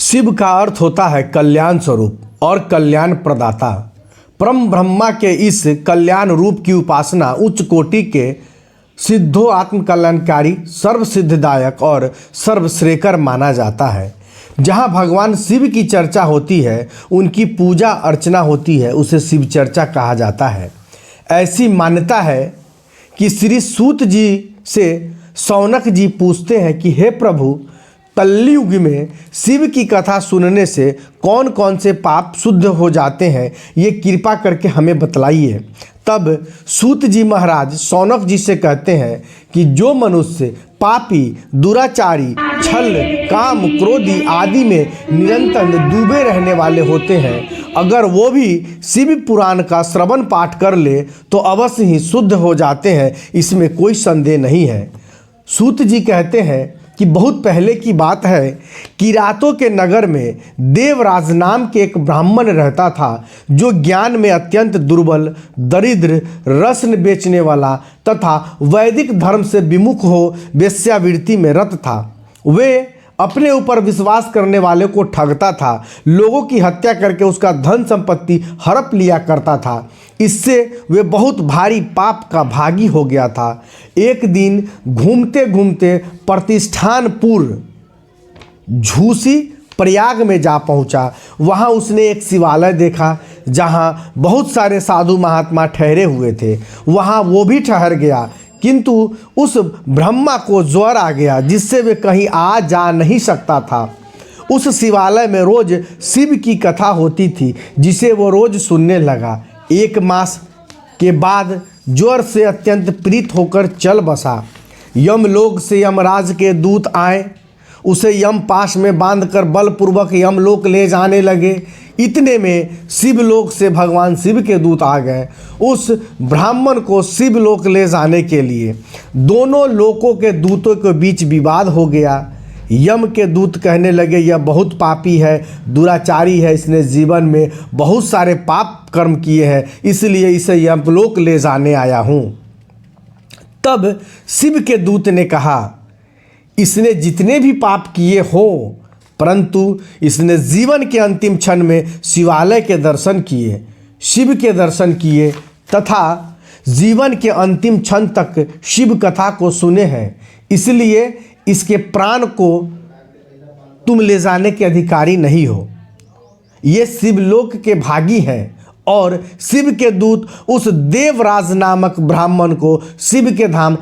शिव का अर्थ होता है कल्याण स्वरूप और कल्याण प्रदाता। परम ब्रह्मा के इस कल्याण रूप की उपासना उच्च कोटि के सिद्धो आत्म कल्याणकारी, सर्व सिद्धिदायक और सर्वश्रेयकर माना जाता है। जहाँ भगवान शिव की चर्चा होती है, उनकी पूजा अर्चना होती है, उसे शिव चर्चा कहा जाता है। ऐसी मान्यता है कि श्री सूत जी से शौनक जी पूछते हैं कि हे प्रभु, कलयुग में शिव की कथा सुनने से कौन कौन से पाप शुद्ध हो जाते हैं, ये कृपा करके हमें बतलाइए। तब सूत जी महाराज शौनक जी से कहते हैं कि जो मनुष्य पापी, दुराचारी, छल, काम, क्रोधी आदि में निरंतर डूबे रहने वाले होते हैं, अगर वो भी शिव पुराण का श्रवण पाठ कर ले तो अवश्य ही शुद्ध हो जाते हैं, इसमें कोई संदेह नहीं है। सूत जी कहते हैं कि बहुत पहले की बात है कि रातों के नगर में देवराज नाम के एक ब्राह्मण रहता था, जो ज्ञान में अत्यंत दुर्बल, दरिद्र, रत्न बेचने वाला तथा वैदिक धर्म से विमुख हो वेश्यावृत्ति में रत था। वे अपने ऊपर विश्वास करने वाले को ठगता था, लोगों की हत्या करके उसका धन संपत्ति हड़प लिया करता था। इससे वे बहुत भारी पाप का भागी हो गया था। एक दिन घूमते घूमते प्रतिष्ठानपुर झूसी प्रयाग में जा पहुंचा। वहां उसने एक शिवालय देखा जहां बहुत सारे साधु महात्मा ठहरे हुए थे। वहां वो भी ठहर गया, किंतु उस ब्रह्मा को ज्वर आ गया, जिससे वे कहीं आ जा नहीं सकता था। उस शिवालय में रोज शिव की कथा होती थी, जिसे वो रोज सुनने लगा। एक मास के बाद ज्वर से अत्यंत पीड़ित होकर चल बसा। यमलोक से यमराज के दूत आए, उसे यम पाश में बांधकर बलपूर्वक यमलोक ले जाने लगे। इतने में शिवलोक से भगवान शिव के दूत आ गए उस ब्राह्मण को शिवलोक ले जाने के लिए। दोनों लोकों के दूतों के बीच विवाद हो गया। यम के दूत कहने लगे, यह बहुत पापी है, दुराचारी है, इसने जीवन में बहुत सारे पाप कर्म किए हैं, इसलिए इसे यमलोक ले जाने आया हूँ। तब शिव के दूत ने कहा, इसने जितने भी पाप किए हों, परंतु इसने जीवन के अंतिम क्षण में शिवालय के दर्शन किए, शिव के दर्शन किए तथा जीवन के अंतिम क्षण तक शिव कथा को सुने हैं, इसलिए इसके प्राण को तुम ले जाने के अधिकारी नहीं हो। ये शिवलोक के भागी हैं। और शिव के दूत उस देवराज नामक ब्राह्मण को शिव के धाम